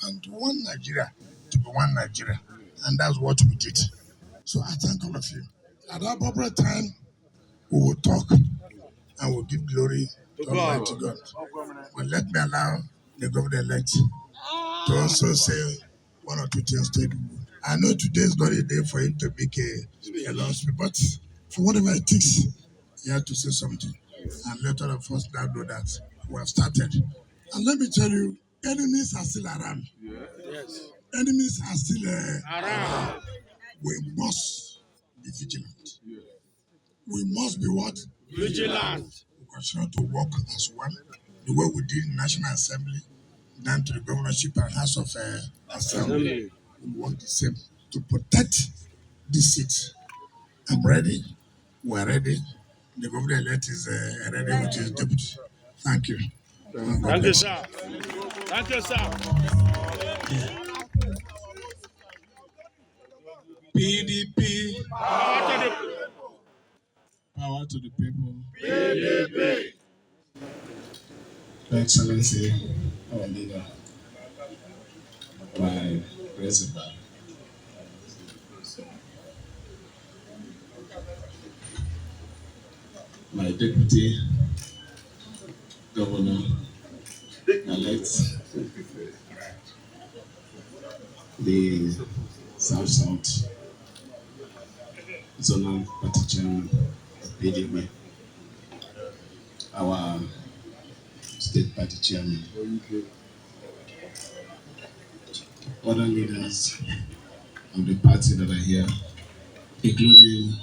And one Nigeria to be one Nigeria. And that's what we did. So I thank all of you. At that appropriate time, we will talk and we'll give glory to Almighty God. But let me allow the governor-elect to also say one or two things to you. I know today is not a day for him to make a long speech, but for whatever it takes, he had to say something. And let all of us now know that we have started. And let me tell you, enemies are still around. Yes. Enemies are still around. We must be vigilant. We must be what? Vigilant. We continue to work as one, the way we did in National Assembly, down to the governorship and House of Assembly. We work the same to protect this seat. I'm ready. We're ready. The governor-elect is ready with his deputy. Thank you. Thank you, sir. Thank you, sir. PDP. Power to the people. PDP. Your Excellency, our leader, my principal, my deputy governor elect, the South Zonal Party Chairman of PDP, our State Party Chairman, other leaders of the party that are here, including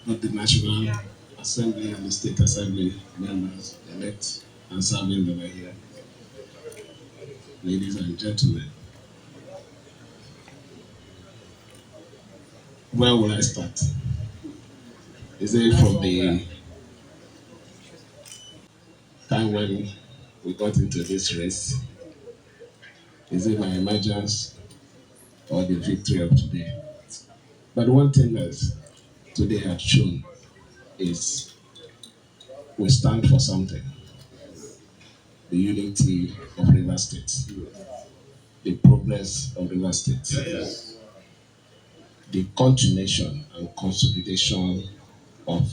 both the National Assembly and the State Assembly members, elect and serving that are here. Ladies and gentlemen, where will I start? Is it from the time when we got into this race? Is it my emergence or the victory of today? But one thing that today has shown is we stand for something. The unity of Rivers State, the progress of Rivers State, the continuation and consolidation of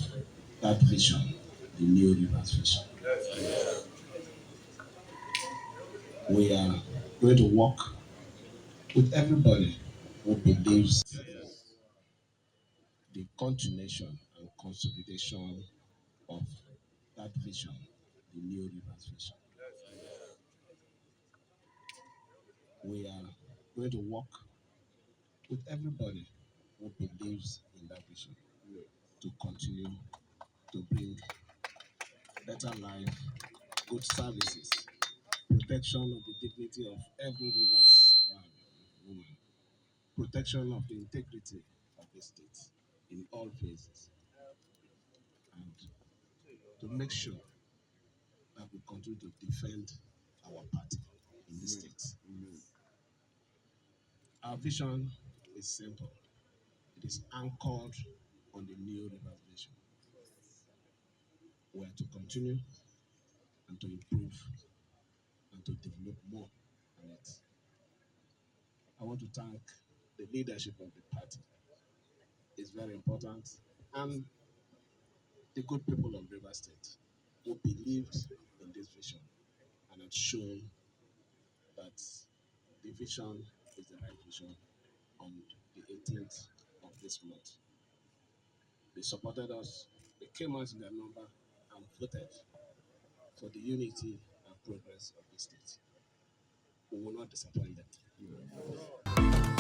that vision, the new Rivers vision. We are going to work with everybody who believes the continuation and consolidation of that vision, the new Rivers vision. We are going to work with everybody who believes in that vision to continue to bring better life, good services, protection of the dignity of every Rivers woman, protection of the integrity of the state in all phases, and to make sure that we continue to defend our party in the state. Our vision is simple. It is anchored on the new Rivers vision. continue and to improve and to develop more on it. I want to thank the leadership of the party. It's very important. And the good people of River State who believed in this vision and have shown that the vision is the right vision on the 18th of this month. They supported us, they came out in their number and voted for the unity and progress of the state. We will not disappoint them.